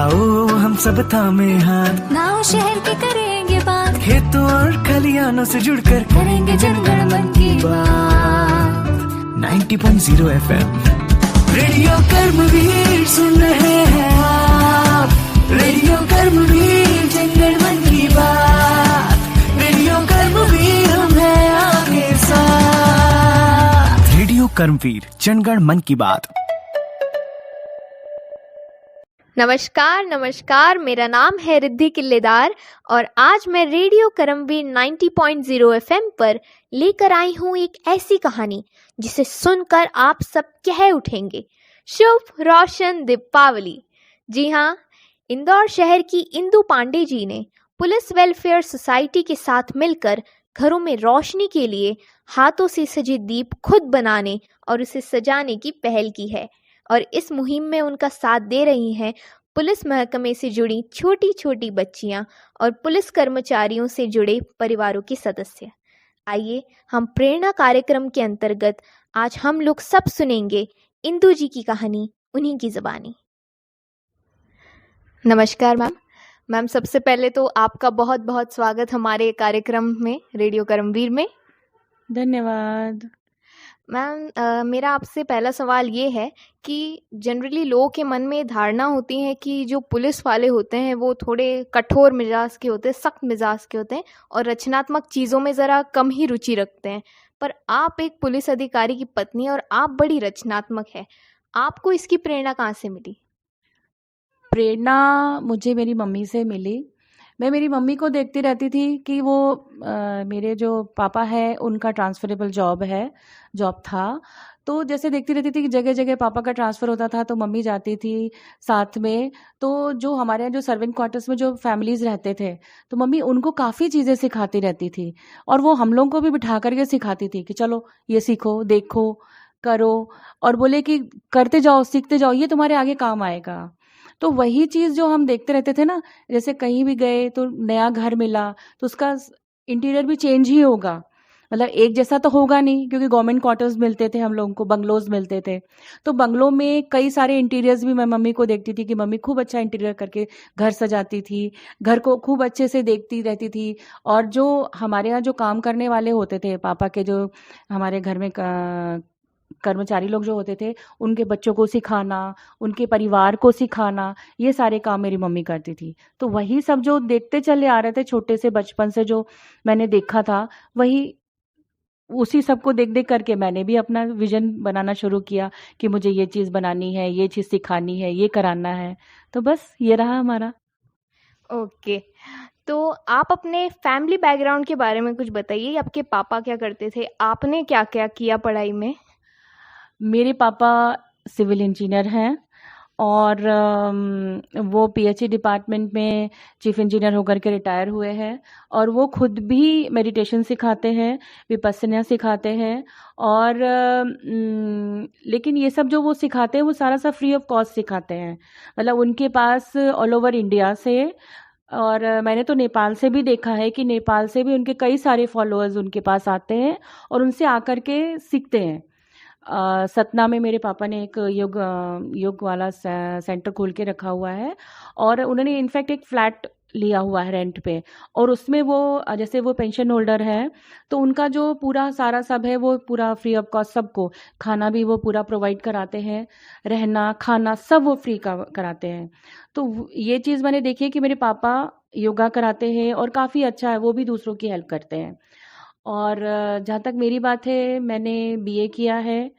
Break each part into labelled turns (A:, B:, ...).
A: आओ हम सब थामे हाथ,
B: गाँव शहर के करेंगे बात,
A: खेतों और खलियानों से जुड़कर
B: करेंगे जनगण मन की बात।
A: 90.0 FM रेडियो कर्मवीर सुन रहे हैं आप, रेडियो कर्मवीर जनगण मन की बात, रेडियो कर्मवीर हम हैं आपके साथ। रेडियो कर्मवीर जनगण मन की बात।
C: नमस्कार, मेरा नाम है रिद्धि किल्लेदार और आज मैं रेडियो करमवीर 90.0 FM पर लेकर आई हूँ एक ऐसी कहानी जिसे सुनकर आप सब कह उठेंगे, शुभ रोशन दीपावली। जी हाँ, इंदौर शहर की इंदु पांडे जी ने पुलिस वेलफेयर सोसाइटी के साथ मिलकर घरों में रोशनी के लिए हाथों से सजे दीप खुद बनाने और उसे सजाने की पहल की है और इस मुहिम में उनका साथ दे रही हैं पुलिस महकमे से जुड़ी छोटी छोटी बच्चियां और पुलिस कर्मचारियों से जुड़े परिवारों के सदस्य। आइए हम प्रेरणा कार्यक्रम के अंतर्गत आज हम लोग सब सुनेंगे इंदु जी की कहानी उन्हीं की ज़बानी। नमस्कार मैम, सबसे पहले तो आपका बहुत बहुत स्वागत हमारे कार्यक्रम में, रेडियो करमवीर में।
D: धन्यवाद
C: मैम, मेरा आपसे पहला सवाल ये है कि जनरली लोगों के मन में धारणा होती है कि जो पुलिस वाले होते हैं वो थोड़े कठोर मिजाज के होते हैं, सख्त मिजाज के होते हैं और रचनात्मक चीज़ों में ज़रा कम ही रुचि रखते हैं, पर आप एक पुलिस अधिकारी की पत्नी और आप बड़ी रचनात्मक है। आपको इसकी प्रेरणा कहाँ से मिली?
D: प्रेरणा मुझे मेरी मम्मी से मिली। मैं मेरी मम्मी को देखती रहती थी कि वो मेरे जो पापा है उनका ट्रांसफरेबल जॉब था, तो जैसे देखती रहती थी कि जगह जगह पापा का ट्रांसफ़र होता था तो मम्मी जाती थी साथ में। तो जो हमारे यहाँ जो सर्वेंट क्वार्टर्स में जो फैमिलीज़ रहते थे तो मम्मी उनको काफ़ी चीज़ें सिखाती रहती थी और वो हम लोगों को भी बिठा करके सिखाती थी कि चलो ये सीखो, देखो, करो, और बोले कि करते जाओ, सीखते जाओ, ये तुम्हारे आगे काम आएगा। तो वही चीज़ जो हम देखते रहते थे ना, जैसे कहीं भी गए तो नया घर मिला तो उसका इंटीरियर भी चेंज ही होगा, मतलब एक जैसा तो होगा नहीं, क्योंकि गवर्नमेंट क्वार्टर्स मिलते थे हम लोगों को, बंगलोज मिलते थे। तो बंगलों में कई सारे इंटीरियर्स भी मैं मम्मी को देखती थी कि मम्मी खूब अच्छा इंटीरियर करके घर सजाती थी, घर को खूब अच्छे से देखती रहती थी। और जो हमारे यहाँ जो काम करने वाले होते थे, पापा के जो हमारे घर में कर्मचारी लोग जो होते थे, उनके बच्चों को सिखाना, उनके परिवार को सिखाना, ये सारे काम मेरी मम्मी करती थी। तो वही सब जो देखते चले आ रहे थे छोटे से बचपन से, जो मैंने देखा था, वही उसी सब को देख देख करके मैंने भी अपना विजन बनाना शुरू किया कि मुझे ये चीज़ बनानी है, ये चीज़ सिखानी है, ये कराना है। तो बस ये रहा हमारा।
C: ओके, तो आप अपने फैमिली बैकग्राउंड के बारे में कुछ बताइए। आपके पापा क्या करते थे, आपने क्या क्या किया पढ़ाई में?
D: मेरे पापा सिविल इंजीनियर हैं और वो पीएचई डिपार्टमेंट में चीफ इंजीनियर होकर के रिटायर हुए हैं और वो खुद भी मेडिटेशन सिखाते हैं, विपस्सना सिखाते हैं और लेकिन ये सब जो वो सिखाते हैं वो सारा सा फ्री ऑफ कॉस्ट सिखाते हैं। मतलब उनके पास ऑल ओवर इंडिया से, और मैंने तो नेपाल से भी देखा है कि नेपाल से भी उनके कई सारे फॉलोअर्स उनके पास आते हैं और उनसे आकर के सीखते हैं। सतना में मेरे पापा ने एक योग वाला सेंटर खोल के रखा हुआ है और उन्होंने इनफैक्ट एक फ्लैट लिया हुआ है रेंट पे, और उसमें वो जैसे वो पेंशन होल्डर है तो उनका जो पूरा सारा सब है वो पूरा फ्री ऑफ कॉस्ट, सबको खाना भी वो पूरा प्रोवाइड कराते हैं, रहना खाना सब वो फ्री का कराते हैं। तो ये चीज़ मैंने देखी है कि मेरे पापा योगा कराते हैं और काफ़ी अच्छा है, वो भी दूसरों की हेल्प करते हैं। और जहाँ तक मेरी बात है, मैंने बीए किया है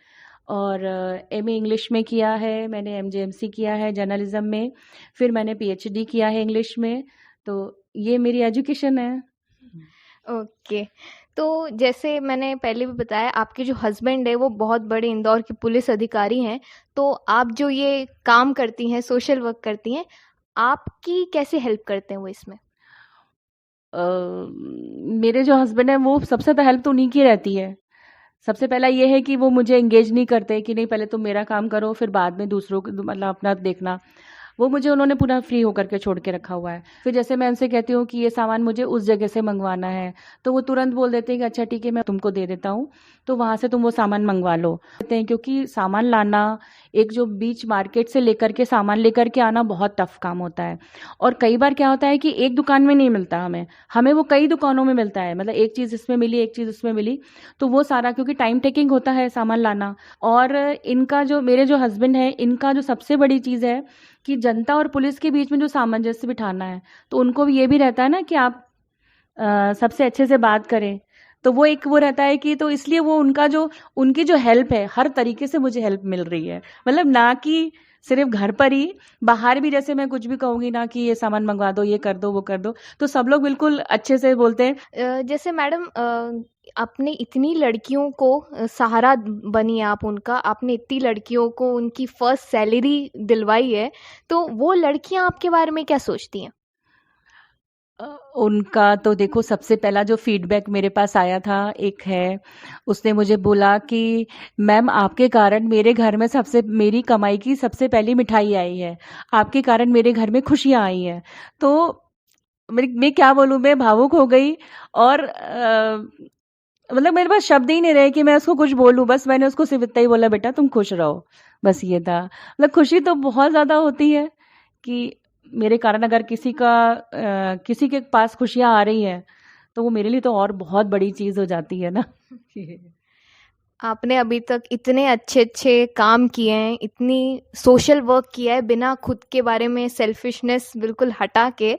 D: और एमए इंग्लिश में किया है, मैंने एमजेएमसी किया है जर्नलिज्म में, फिर मैंने पीएचडी किया है इंग्लिश में। तो ये मेरी एजुकेशन है।
C: ओके, तो जैसे मैंने पहले भी बताया, आपके जो हस्बैंड है वो बहुत बड़े इंदौर के पुलिस अधिकारी हैं, तो आप जो ये काम करती हैं, सोशल वर्क करती हैं, आपकी कैसे हेल्प करते हैं वो इसमें?
D: मेरे जो हस्बैंड हैं वो सबसे तो हेल्प तो उन्हीं की रहती है। सबसे पहला ये है कि वो मुझे एंगेज नहीं करते कि नहीं पहले तुम मेरा काम करो फिर बाद में दूसरों को मतलब अपना देखना। वो मुझे उन्होंने पूरा फ्री होकर के छोड़ के रखा हुआ है। फिर जैसे मैं उनसे कहती हूँ कि ये सामान मुझे उस जगह से मंगवाना है तो वो तुरंत बोल देते हैं कि अच्छा ठीक है मैं तुमको दे देता हूँ। तो वहाँ से तुम वो सामान मंगवा लो। कहते हैं क्योंकि सामान लाना, एक जो बीच मार्केट से लेकर के सामान लेकर के आना बहुत टफ काम होता है। और कई बार क्या होता है कि एक दुकान में नहीं मिलता हमें वो कई दुकानों में मिलता है, मतलब एक चीज़ इसमें मिली, एक चीज़ उसमें मिली, तो वो सारा क्योंकि टाइम टेकिंग होता है सामान लाना। और इनका जो मेरे जो हस्बैंड है, इनका जो सबसे बड़ी चीज़ है कि जनता और पुलिस के बीच में जो सामंजस्य बिठाना है, तो उनको भी ये भी रहता है ना कि आप सबसे अच्छे से बात करें। तो वो एक वो रहता है कि तो इसलिए वो उनकी जो हेल्प है, हर तरीके से मुझे हेल्प मिल रही है। मतलब ना कि सिर्फ घर पर ही, बाहर भी जैसे मैं कुछ भी कहूँगी ना कि ये सामान मंगवा दो, ये कर दो, वो कर दो, तो सब लोग बिल्कुल अच्छे से बोलते हैं।
C: जैसे मैडम, आपने इतनी लड़कियों को सहारा बनी आप उनका, आपने इतनी लड़कियों को उनकी फर्स्ट सैलरी दिलवाई है, तो वो लड़कियां आपके बारे में क्या सोचती हैं?
D: उनका तो देखो, सबसे पहला जो फीडबैक मेरे पास आया था, एक है, उसने मुझे बोला कि मैम आपके कारण मेरे घर में मेरी कमाई की सबसे पहली मिठाई आई है, आपके कारण मेरे घर में खुशियाँ आई हैं। तो मैं क्या बोलूँ, मैं भावुक हो गई। और मतलब मेरे पास शब्द ही नहीं रहे कि मैं उसको कुछ बोलूँ। बस मैंने उसको सिर्फ इतना ही बोला, बेटा तुम खुश रहो, बस ये था। मतलब खुशी तो बहुत ज़्यादा होती है कि मेरे कारण अगर किसी के पास खुशियाँ आ रही हैं, तो वो मेरे लिए तो और बहुत बड़ी चीज़ हो जाती है ना।
C: आपने अभी तक इतने अच्छे अच्छे काम किए हैं, इतनी सोशल वर्क किया है बिना खुद के बारे में सेल्फिशनेस बिल्कुल हटा के,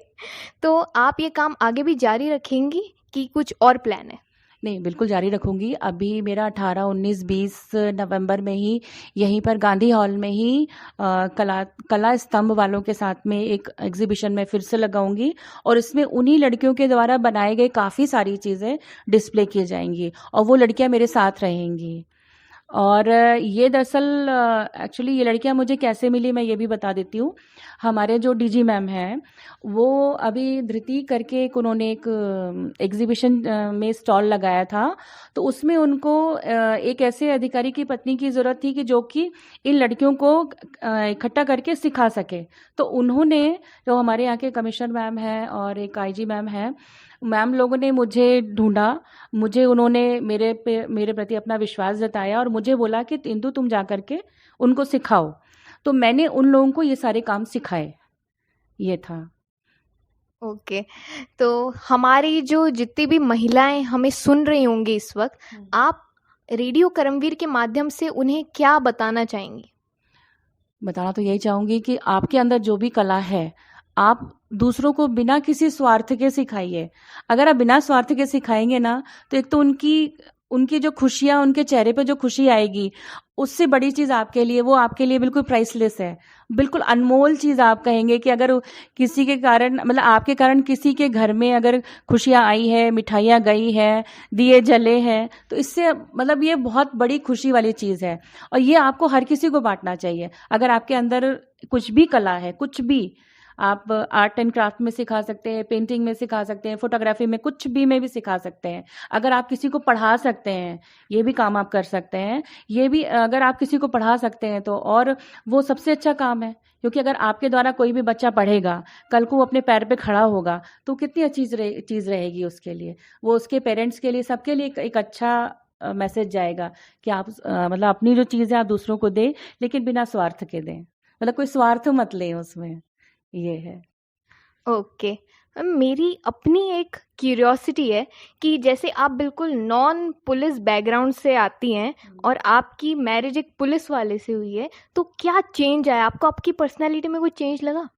C: तो आप ये काम आगे भी जारी रखेंगी कि कुछ और प्लान है?
D: नहीं, बिल्कुल जारी रखूँगी। अभी मेरा 18, 19, 20 नवंबर में ही यहीं पर गांधी हॉल में ही कला स्तंभ वालों के साथ में एक एग्जीबिशन में फिर से लगाऊंगी, और इसमें उन्हीं लड़कियों के द्वारा बनाए गए काफ़ी सारी चीज़ें डिस्प्ले की जाएंगी, और वो लड़कियां मेरे साथ रहेंगी। और ये दरअसल एक्चुअली ये लड़कियां मुझे कैसे मिली, मैं ये भी बता देती हूँ। हमारे जो डीजी मैम हैं, वो अभी धृति करके उन्होंने एक एग्जीबिशन में स्टॉल लगाया था, तो उसमें उनको एक ऐसे अधिकारी की पत्नी की ज़रूरत थी कि जो कि इन लड़कियों को इकट्ठा करके सिखा सके। तो उन्होंने, जो हमारे यहाँ के कमिश्नर मैम हैं और एक आईजी मैम हैं, मैम लोगों ने मुझे ढूंढा, उन्होंने मेरे प्रति अपना विश्वास जताया और मुझे बोला कि इंदु तुम जा करके उनको सिखाओ। तो मैंने उन लोगों को ये सारे काम सिखाए, ये था।
C: ओके, तो हमारी जो जितनी भी महिलाएं हमें सुन रही होंगी इस वक्त, आप रेडियो करमवीर के माध्यम से उन्हें क्या बताना चाहेंगी?
D: बताना तो यही चाहूँगी कि आपके अंदर जो भी कला है, आप दूसरों को बिना किसी स्वार्थ के सिखाइए। अगर आप बिना स्वार्थ के सिखाएंगे ना, तो एक तो उनकी जो खुशियाँ, उनके चेहरे पे जो खुशी आएगी, उससे बड़ी चीज़ आपके लिए, वो आपके लिए बिल्कुल प्राइसलेस है, बिल्कुल अनमोल चीज़। आप कहेंगे कि अगर किसी के कारण, मतलब आपके कारण किसी के घर में अगर खुशियाँ आई है, मिठाइयाँ गई हैं, दिए जले हैं, तो इससे मतलब ये बहुत बड़ी खुशी वाली चीज़ है, और ये आपको हर किसी को बांटना चाहिए। अगर आपके अंदर कुछ भी कला है, कुछ भी, आप आर्ट एंड क्राफ्ट में सिखा सकते हैं, पेंटिंग में सिखा सकते हैं, फोटोग्राफी में, कुछ भी में भी सिखा सकते हैं। अगर आप किसी को पढ़ा सकते हैं, ये भी काम आप कर सकते हैं। ये भी अगर आप किसी को पढ़ा सकते हैं तो और वो सबसे अच्छा काम है, क्योंकि अगर आपके द्वारा कोई भी बच्चा पढ़ेगा, कल को वो अपने पैर पे खड़ा होगा, तो कितनी अच्छी चीज़ रहेगी उसके लिए, वो उसके पेरेंट्स के लिए, सबके लिए एक अच्छा मैसेज जाएगा कि आप मतलब अपनी जो चीज़ है आप दूसरों को दें, लेकिन बिना स्वार्थ के दें, मतलब कोई स्वार्थ मत लें उसमें, ये है।
C: ओके, मेरी अपनी एक क्यूरियोसिटी है कि जैसे आप बिल्कुल नॉन पुलिस बैकग्राउंड से आती हैं और आपकी मैरिज एक पुलिस वाले से हुई है, तो क्या चेंज आया आपको? आपकी पर्सनालिटी में कोई चेंज लगा?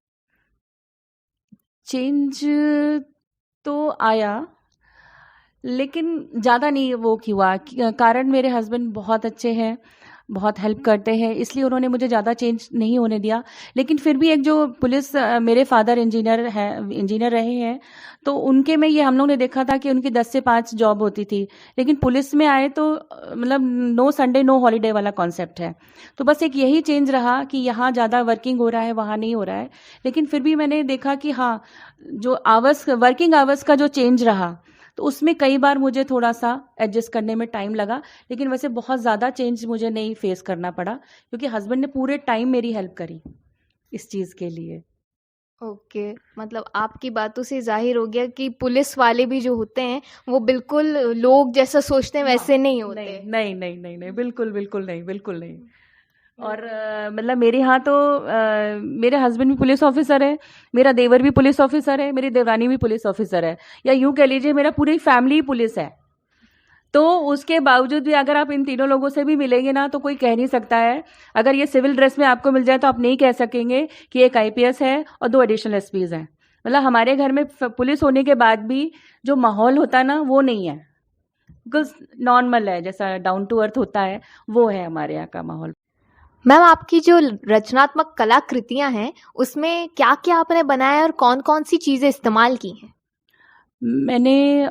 D: चेंज तो आया, लेकिन ज़्यादा नहीं वो हुआ। कारण मेरे हस्बैंड बहुत अच्छे हैं, बहुत हेल्प करते हैं, इसलिए उन्होंने मुझे ज़्यादा चेंज नहीं होने दिया। लेकिन फिर भी एक जो पुलिस, मेरे फादर इंजीनियर रहे हैं, तो उनके में ये हम लोग ने देखा था कि उनकी 10 से 5 जॉब होती थी, लेकिन पुलिस में आए तो मतलब नो संडे नो हॉलीडे वाला कॉन्सेप्ट है। तो बस एक यही चेंज रहा कि यहाँ ज़्यादा वर्किंग हो रहा है, वहाँ नहीं हो रहा है। लेकिन फिर भी मैंने देखा कि हाँ, जो वर्किंग आवर्स का जो चेंज रहा, तो उसमें कई बार मुझे थोड़ा सा एडजस्ट करने में टाइम लगा, लेकिन वैसे बहुत ज़्यादा चेंज मुझे नहीं फेस करना पड़ा, क्योंकि हस्बैंड ने पूरे टाइम मेरी हेल्प करी इस चीज़ के लिए।
C: ओके, मतलब आपकी बातों से जाहिर हो गया कि पुलिस वाले भी जो होते हैं वो बिल्कुल लोग जैसा सोचते हैं वैसे नहीं होते।
D: नहीं नहीं नहीं नहीं नहीं, बिल्कुल बिल्कुल नहीं, बिल्कुल नहीं। और मतलब मेरे यहाँ तो मेरे हस्बैंड भी पुलिस ऑफिसर है, मेरा देवर भी पुलिस ऑफिसर है, मेरी देवरानी भी पुलिस ऑफिसर है, या यूँ कह लीजिए मेरा पूरी फैमिली ही पुलिस है। तो उसके बावजूद भी अगर आप इन तीनों लोगों से भी मिलेंगे ना तो कोई कह नहीं सकता है, अगर ये सिविल ड्रेस में आपको मिल जाए तो आप नहीं कह सकेंगे कि एक आईपीएस है और 2 एडिशनल एसपीज हैं। मतलब हमारे घर में पुलिस होने के बाद भी जो माहौल होता है ना वो नहीं है, बिकॉज नॉर्मल है, जैसा डाउन टू अर्थ होता है वो है हमारे यहाँ का माहौल।
C: मैम, आपकी जो रचनात्मक कलाकृतियां हैं उसमें क्या क्या आपने बनाया है और कौन कौन सी चीज़ें इस्तेमाल की हैं?
D: मैंने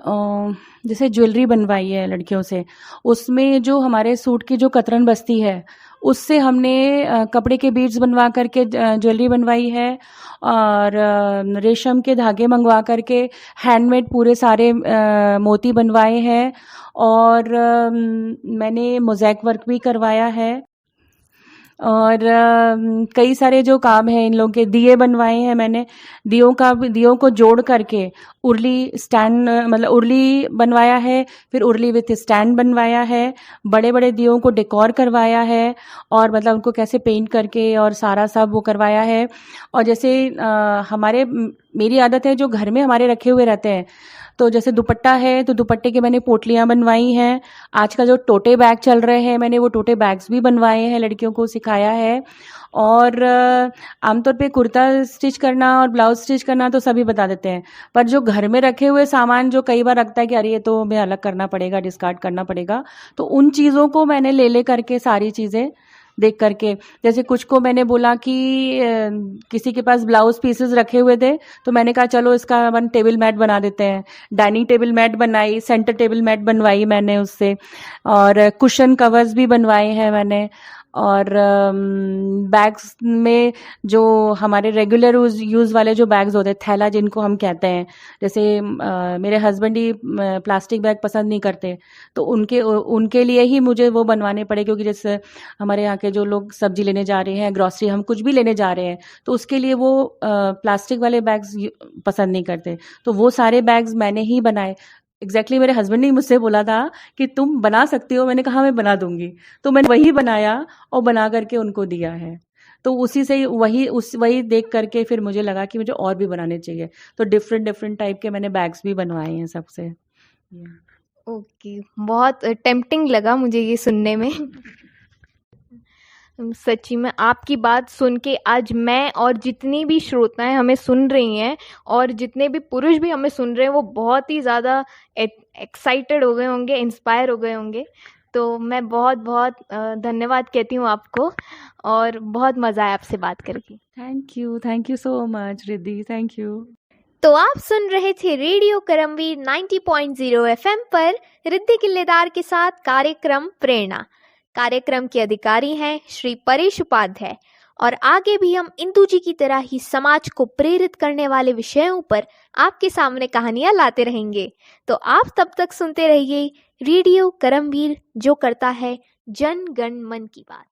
D: जैसे ज्वेलरी बनवाई है लड़कियों से, उसमें जो हमारे सूट की जो कतरन बस्ती है उससे हमने कपड़े के बीड्स बनवा करके ज्वेलरी बनवाई है, और रेशम के धागे मंगवा करके हैंडमेड पूरे सारे मोती बनवाए हैं, और मैंने मोज़ैक वर्क भी करवाया है, और कई सारे जो काम हैं इन लोगों के, दिए बनवाए हैं मैंने, दियों को जोड़ करके उर्ली स्टैंड, मतलब उर्ली बनवाया है, फिर उर्ली विथ स्टैंड बनवाया है, बड़े बड़े दियों को डेकोर करवाया है, और मतलब उनको कैसे पेंट करके और सारा सब वो करवाया है। और जैसे मेरी आदत है जो घर में हमारे रखे हुए रहते हैं, तो जैसे दुपट्टा है तो दुपट्टे के मैंने पोटलियाँ बनवाई हैं। आजकल जो टोटे बैग चल रहे हैं मैंने वो टोटे बैग्स भी बनवाए हैं, लड़कियों को सिखाया है। और आमतौर पे कुर्ता स्टिच करना और ब्लाउज स्टिच करना तो सभी बता देते हैं, पर जो घर में रखे हुए सामान जो कई बार लगता है कि अरे ये तो हमें अलग करना पड़ेगा, डिस्कार्ड करना पड़ेगा, तो उन चीज़ों को मैंने ले करके सारी चीज़ें देख करके, जैसे कुछ को मैंने बोला कि किसी के पास ब्लाउज पीसेस रखे हुए थे तो मैंने कहा चलो इसका अपन टेबल मैट बना देते हैं, डाइनिंग टेबल मैट बनाई, सेंटर टेबल मैट बनवाई मैंने उससे, और कुशन कवर्स भी बनवाए हैं मैंने। और बैग्स में जो हमारे रेगुलर यूज़ वाले जो बैग्स होते हैं, थैला जिनको हम कहते हैं, जैसे मेरे हस्बैंड ही प्लास्टिक बैग पसंद नहीं करते, तो उनके लिए ही मुझे वो बनवाने पड़े, क्योंकि जैसे हमारे यहाँ के जो लोग सब्जी लेने जा रहे हैं, ग्रॉसरी, हम कुछ भी लेने जा रहे हैं, तो उसके लिए वो प्लास्टिक वाले बैग्स पसंद नहीं करते, तो वो सारे बैग्स मैंने ही बनाए। एग्जैक्टली मेरे हस्बैंड ने मुझसे बोला था कि तुम बना सकती हो, मैंने कहा मैं बना दूंगी, तो मैंने वही बनाया और बना करके उनको दिया है। तो उसी से वही देख करके फिर मुझे लगा कि मुझे और भी बनाने चाहिए, तो डिफरेंट टाइप के मैंने बैग्स भी बनवाए हैं सबसे।
C: ओके, बहुत टेम्पटिंग लगा मुझे ये सुनने में। सच्ची में आपकी बात सुन के आज मैं और जितनी भी श्रोताएं हमें सुन रही हैं और जितने भी पुरुष भी हमें सुन रहे हैं वो बहुत ही ज़्यादा एक्साइटेड हो गए होंगे, इंस्पायर हो गए होंगे। तो मैं बहुत बहुत धन्यवाद कहती हूँ आपको, और बहुत मज़ा आया आपसे बात करके।
D: Thank you so much Riddhi, thank you.
C: तो आप सुन रहे थे रेडियो करमवीर 90.0 FM पर रिद्धि किल्लेदार के साथ कार्यक्रम प्रेरणा। कार्यक्रम के अधिकारी हैं श्री परेश उपाध्याय, और आगे भी हम इंदु जी की तरह ही समाज को प्रेरित करने वाले विषयों पर आपके सामने कहानियां लाते रहेंगे। तो आप तब तक सुनते रहिए रेडियो करमवीर, जो करता है जन गण मन की बात।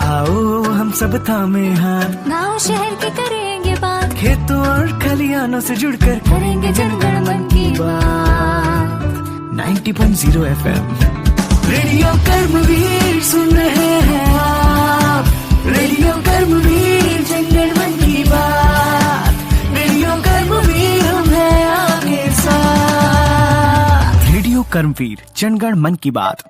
A: आओ हम सब थामे हाथ,
B: गाँव शहर के करेंगे बात,
A: खेतों और खलियानों से जुड़कर
B: करेंगे जन गण मन की बात।
A: 90.0 FM रेडियो कर्मवीर सुन रहे हैं आप, रेडियो कर्मवीर जन गण मन की बात, रेडियो कर्मवीर हम हैं आपके साथ। रेडियो कर्मवीर जन गण मन की बात।